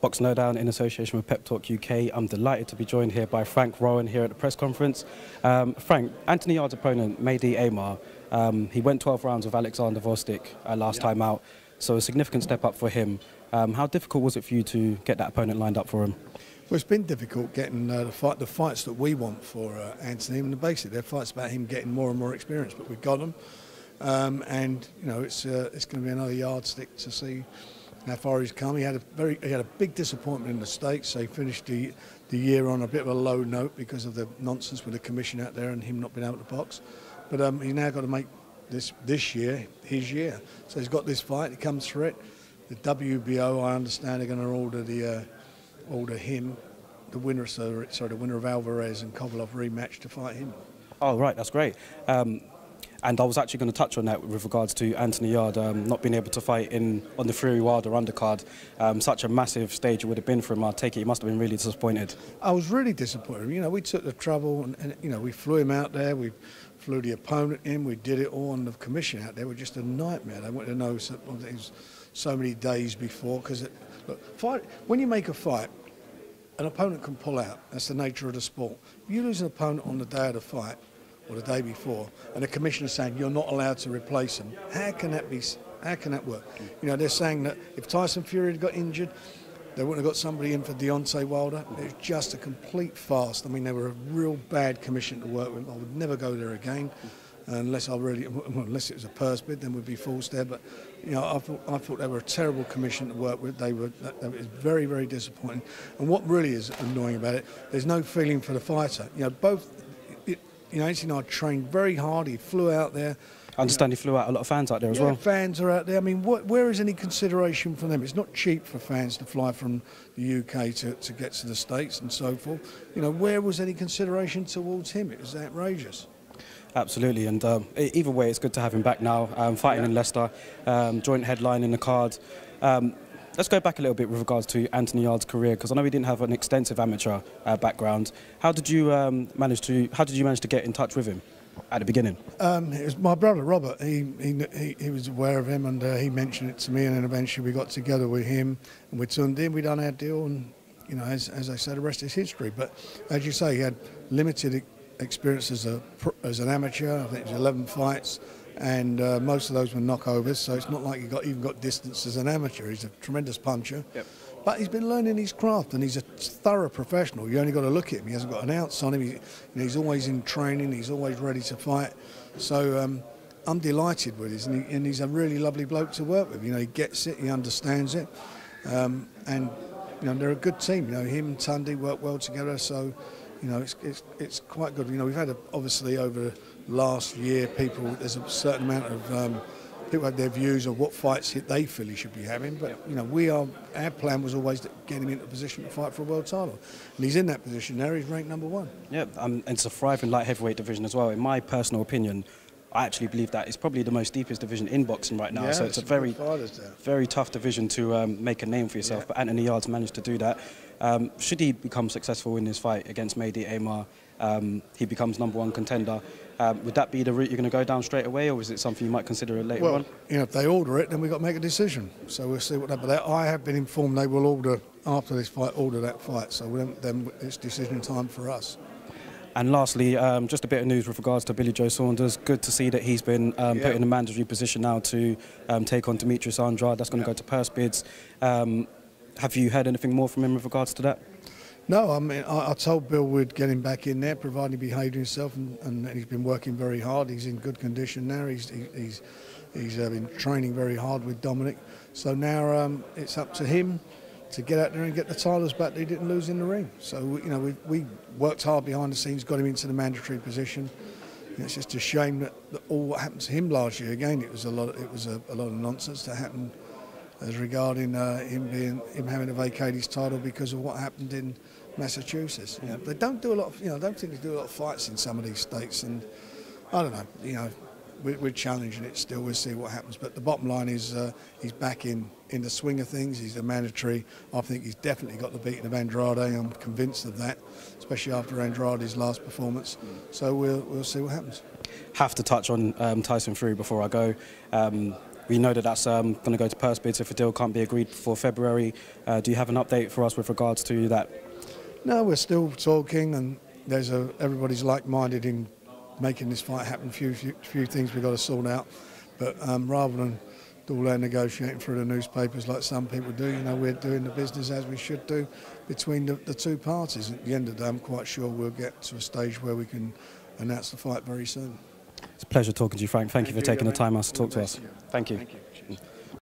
Box Lowdown in association with Pep Talk UK. I'm delighted to be joined here by Frank Rowan here at the press conference. Frank, Anthony Yarde's opponent, Mehdi Amar, he went 12 rounds with Alexander Vostik last time out, so a significant step up for him. How difficult was it for you to get that opponent lined up for him? Well, it's been difficult getting the fights that we want for Anthony. And basically, they're fights about him getting more and more experience, but we've got them. And you know, it's going to be another yardstick to see how far he's come. He had a big disappointment in the States. So he finished the year on a bit of a low note because of the nonsense with the commission out there and him not being able to box. But he's now got to make this year his year. So he's got this fight. He comes through it. The WBO, I understand, are going to order him, the winner of Alvarez and Kovalev rematch, to fight him. Oh, right, that's great. And I was actually going to touch on that with regards to Anthony Yarde not being able to fight on the Fury Wilder undercard. Such a massive stage it would have been for him. I take it he must have been really disappointed. I was really disappointed. You know, we took the trouble and you know, we flew him out there. We flew the opponent in. We did it all, and the commission out there were just a nightmare. They wanted to know so many days before, because when you make a fight, an opponent can pull out. That's the nature of the sport. If you lose an opponent on the day of the fight or the day before, and the commissioner's saying you're not allowed to replace them, how can that work? You know, they're saying that if Tyson Fury had got injured, they wouldn't have got somebody in for Deontay Wilder. It was just a complete farce. I mean, they were a real bad commission to work with. I would never go there again. Unless unless it was a purse bid, then we'd be forced there. But you know, I thought they were a terrible commission to work with. It was very, very disappointing. And what really is annoying about it, there's no feeling for the fighter. You know, Anthony Yarde trained very hard. He flew out there. I understand he flew out a lot of fans out there as well. Fans are out there. I mean, where is any consideration for them? It's not cheap for fans to fly from the UK to get to the States and so forth. You know, where was any consideration towards him? It was outrageous. Absolutely, and either way, it's good to have him back now, fighting in Leicester, joint headline in the card. Let's go back a little bit with regards to Anthony Yarde's career, because I know he didn't have an extensive amateur background. How did you manage to get in touch with him at the beginning? It was my brother Robert. He was aware of him, and he mentioned it to me, and then eventually we got together with him and with Tundin. We done our deal, and you know, as I said, the rest is history. But as you say, he had limited experience as an amateur. I think it was 11 fights, and most of those were knockovers, so it's not like he even got distance as an amateur. He's a tremendous puncher. Yep. But he's been learning his craft, and he's a thorough professional. You only got to look at him. He hasn't got an ounce on him. He's always in training. He's always ready to fight. So I'm delighted with this, and he's a really lovely bloke to work with. You know, he gets it, he understands it, and you know, they're a good team. You know, him and Tunde work well together. So you know, it's quite good. You know, we've had obviously over the last year, there's a certain amount of people had their views of what fights they feel he should be having. But you know, our plan was always to get him into a position to fight for a world title, and he's in that position now. He's ranked #1. Yeah, and it's a thriving light heavyweight division as well. In my personal opinion, I actually believe that it's probably the most deepest division in boxing right now. Yeah, so it's a very tough division to make a name for yourself. Yeah. But Anthony Yarde's managed to do that. Should he become successful in his fight against Mehdi Amar, he becomes #1 contender. Would that be the route you're going to go down straight away, or is it something you might consider later on? Well, you know, if they order it, then we've got to make a decision. So we'll see what happens. But I have been informed they will order, after this fight, that fight. So then it's decision time for us. And lastly, just a bit of news with regards to Billy Joe Saunders. Good to see that he's been put in a mandatory position now to take on Demetrius Andrade. That's going to go to purse bids. Have you heard anything more from him with regards to that? No, I mean, I told Bill we'd get him back in there, provided he behaved himself, and he's been working very hard. He's in good condition now. He's been training very hard with Dominic. So now it's up to him to get out there and get the titles back that he didn't lose in the ring. So you know, we worked hard behind the scenes, got him into the mandatory position. You know, it's just a shame that all what happened to him last year. Again, it was a lot of nonsense that happened as regarding him having to vacate his title because of what happened in Massachusetts. You know, they don't do a lot of, you know, I don't think they do a lot of fights in some of these states, and I don't know, you know, we're challenging it still. We'll see what happens. But the bottom line is he's back in the swing of things. He's a mandatory. I think he's definitely got the beating of Andrade. I'm convinced of that, especially after Andrade's last performance. So we'll see what happens. Have to touch on Tyson Fury before I go. We know that that's going to go to purse bids if a deal can't be agreed before February. Do you have an update for us with regards to that? No, we're still talking, and everybody's like-minded in making this fight happen. Few things we've got to sort out, but rather than do all our negotiating through the newspapers like some people do, you know, we're doing the business as we should do between the two parties. At the end of the day, I'm quite sure we'll get to a stage where we can announce the fight very soon. It's a pleasure talking to you, Frank. Thank you for taking the time out to talk to us. Thank you. Thank you.